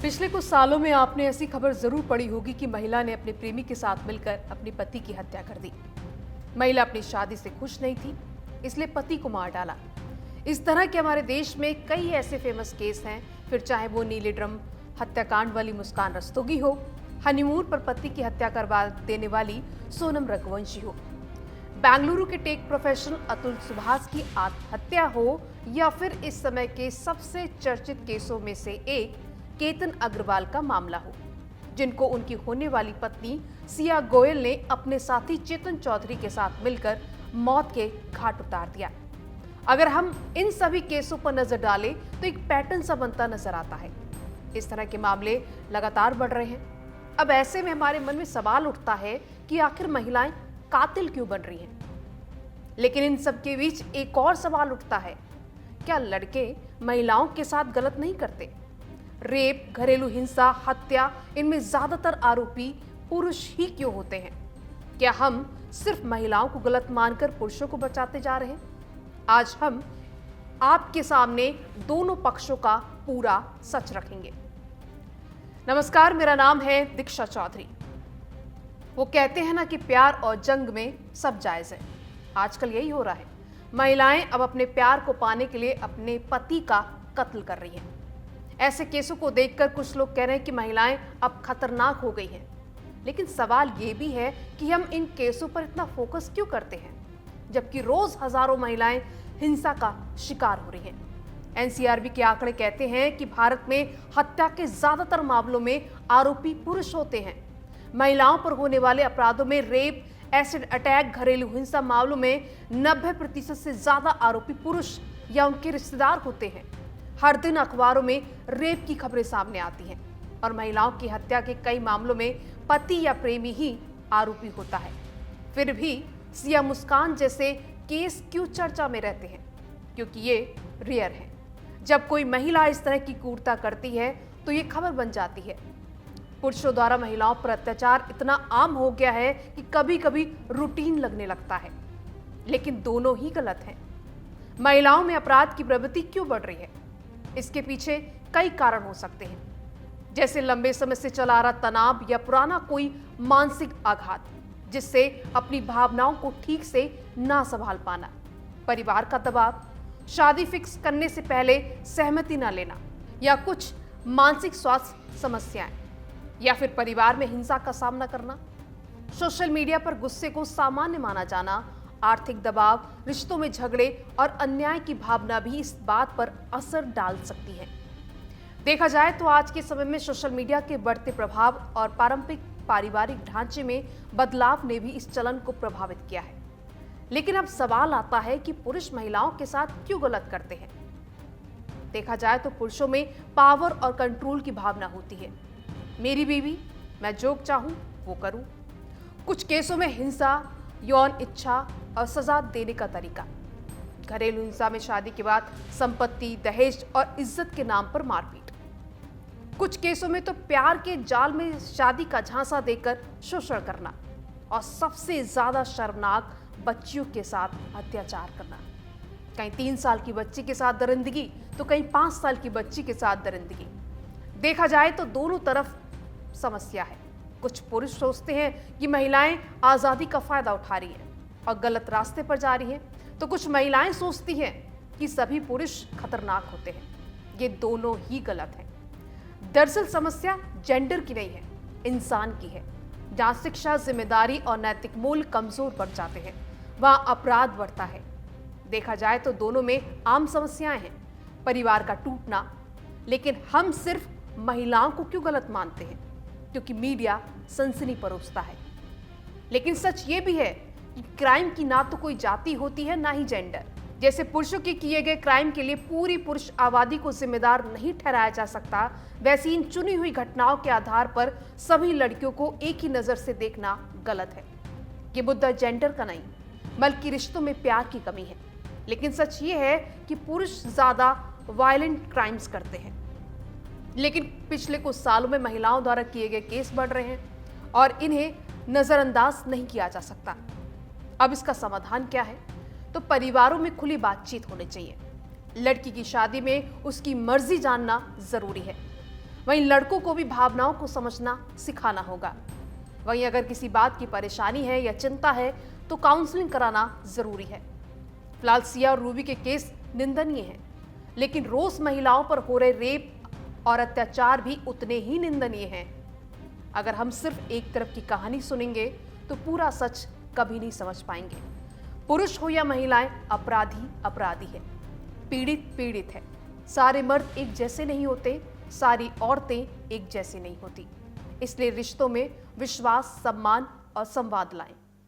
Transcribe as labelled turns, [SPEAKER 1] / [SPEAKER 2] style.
[SPEAKER 1] पिछले कुछ सालों में आपने ऐसी खबर जरूर पढ़ी होगी कि महिला ने अपने प्रेमी के साथ मिलकर अपने पति की हत्या कर दी। महिला अपनी शादी से खुश नहीं थी, इसलिए पति को मार डाला। इस तरह के हमारे देश में कई ऐसे फेमस केस हैं, फिर चाहे वो नीले ड्रम हत्याकांड वाली मुस्कान रस्तोगी हो, हनीमून पर पति की हत्या करवा देने वाली सोनम रघुवंशी हो, बेंगलुरु के टेक प्रोफेशनल अतुल सुभाष की आत्महत्या हो, या फिर इस समय के सबसे चर्चित केसों में से एक केतन अग्रवाल का मामला हो, जिनको उनकी होने वाली पत्नी सिया गोयल ने अपने साथी चेतन चौधरी के साथ मिलकर मौत के घाट उतार दिया। अगर हम इन सभी केसों पर नजर डालें तो एक पैटर्न सा बनता नजर आता है। इस तरह के मामले लगातार बढ़ रहे हैं। अब ऐसे में हमारे मन में सवाल उठता है कि आखिर महिलाएं कातिल क्यों बन रही हैं? लेकिन इन सब के बीच एक और सवाल उठता है, क्या लड़के महिलाओं के साथ गलत नहीं करते? रेप, घरेलू हिंसा, हत्या, इनमें ज्यादातर आरोपी पुरुष ही क्यों होते हैं? क्या हम सिर्फ महिलाओं को गलत मानकर पुरुषों को बचाते जा रहे हैं? आज हम आपके सामने दोनों पक्षों का पूरा सच रखेंगे। नमस्कार, मेरा नाम है दीक्षा चौधरी। वो कहते हैं ना कि प्यार और जंग में सब जायज है। आजकल यही हो रहा है। महिलाएं अब अपने प्यार को पाने के लिए अपने पति का कत्ल कर रही हैं। ऐसे केसों को देखकर कुछ लोग कह रहे हैं कि महिलाएं अब खतरनाक हो गई हैं। लेकिन सवाल ये भी है कि हम इन केसों पर इतना फोकस क्यों करते हैं, जबकि रोज हजारों महिलाएं हिंसा का शिकार हो रही हैं। एनसीआरबी के आंकड़े कहते हैं कि भारत में हत्या के ज्यादातर मामलों में आरोपी पुरुष होते हैं। महिलाओं पर होने वाले अपराधों में रेप, एसिड अटैक, घरेलू हिंसा मामलों में 90% से ज्यादा आरोपी पुरुष या उनके रिश्तेदार होते हैं। हर दिन अखबारों में रेप की खबरें सामने आती हैं और महिलाओं की हत्या के कई मामलों में पति या प्रेमी ही आरोपी होता है। फिर भी सिया मुस्कान जैसे केस क्यों चर्चा में रहते हैं? क्योंकि ये रेयर है। जब कोई महिला इस तरह की क्रूरता करती है तो ये खबर बन जाती है। पुरुषों द्वारा महिलाओं पर अत्याचार इतना आम हो गया है कि कभी कभी रूटीन लगने लगता है। लेकिन दोनों ही गलत हैं। महिलाओं में अपराध की प्रवृत्ति क्यों बढ़ रही है? इसके पीछे कई कारण हो सकते हैं, जैसे लंबे समय से चला आ रहा तनाव या पुराना कोई मानसिक आघात, जिससे अपनी भावनाओं को ठीक से ना संभाल पाना, परिवार का दबाव, शादी फिक्स करने से पहले सहमति ना लेना, या कुछ मानसिक स्वास्थ्य समस्याएं, या फिर परिवार में हिंसा का सामना करना, सोशल मीडिया पर गुस्से को सामान्य माना जाना, आर्थिक दबाव, रिश्तों में झगड़े और अन्याय की भावना भी इस बात पर असर डाल सकती है। देखा जाए तो आज के समय में सोशल मीडिया के बढ़ते प्रभाव और पारंपरिक पारिवारिक ढांचे में बदलाव ने भी इस चलन को प्रभावित किया है। लेकिन अब सवाल आता है कि पुरुष महिलाओं के साथ क्यों गलत करते हैं? देखा जाए तो पुरुषों में पावर और कंट्रोल की भावना होती है। मेरी बीवी, मैं जो चाहूं वो करूं। कुछ केसों में हिंसा, यौन इच्छा और सजा देने का तरीका, घरेलू हिंसा में शादी के बाद संपत्ति, दहेज और इज्जत के नाम पर मारपीट। कुछ केसों में तो प्यार के जाल में शादी का झांसा देकर शोषण करना, और सबसे ज्यादा शर्मनाक, बच्चियों के साथ अत्याचार करना। कहीं 3 साल की बच्ची के साथ दरिंदगी तो कहीं 5 साल की बच्ची के साथ दरिंदगी। देखा जाए तो दोनों तरफ समस्या है। कुछ पुरुष सोचते हैं कि महिलाएं आजादी का फायदा उठा रही हैं और गलत रास्ते पर जा रही हैं, तो कुछ महिलाएं सोचती हैं कि सभी पुरुष खतरनाक होते हैं। ये दोनों ही गलत हैं। दरअसल समस्या जेंडर की नहीं है, इंसान की है। जहां शिक्षा, जिम्मेदारी और नैतिक मूल्य कमजोर पड़ जाते हैं, वहां अपराध बढ़ता है। देखा जाए तो दोनों में आम समस्याएं हैं। परिवार का टूटना। लेकिन हम सिर्फ महिलाओं को क्यों गलत मानते हैं? क्योंकि मीडिया सनसनी परोसता है। लेकिन सच ये भी है कि क्राइम की ना तो कोई जाति होती है, ना ही जेंडर। जैसे पुरुषों के किए गए क्राइम के लिए पूरी पुरुष आबादी को जिम्मेदार नहीं ठहराया जा सकता, वैसे इन चुनी हुई घटनाओं के आधार पर सभी लड़कियों को एक ही नजर से देखना गलत है। ये मुद्दा जेंडर का नहीं, बल्कि रिश्तों में प्यार की कमी है। लेकिन सच ये है कि पुरुष ज्यादा वायलेंट क्राइम्स करते हैं। लेकिन पिछले कुछ सालों में महिलाओं द्वारा किए गए केस बढ़ रहे हैं और इन्हें नजरअंदाज नहीं किया जा सकता। अब इसका समाधान क्या है? तो परिवारों में खुली बातचीत होनी चाहिए। लड़की की शादी में उसकी मर्जी जानना जरूरी है। वहीं लड़कों को भी भावनाओं को समझना सिखाना होगा। वहीं अगर किसी बात की परेशानी है या चिंता है तो काउंसलिंग कराना जरूरी है। फिलहाल सिया और रूबी के केस निंदनीय हैं, लेकिन रोज महिलाओं पर हो रहे रेप और अत्याचार भी उतने ही निंदनीय हैं। अगर हम सिर्फ एक तरफ की कहानी सुनेंगे तो पूरा सच कभी नहीं समझ पाएंगे। पुरुष हो या महिलाएं, अपराधी अपराधी है, पीड़ित पीड़ित है। सारे मर्द एक जैसे नहीं होते, सारी औरतें एक जैसी नहीं होती। इसलिए रिश्तों में विश्वास, सम्मान और संवाद लाएं।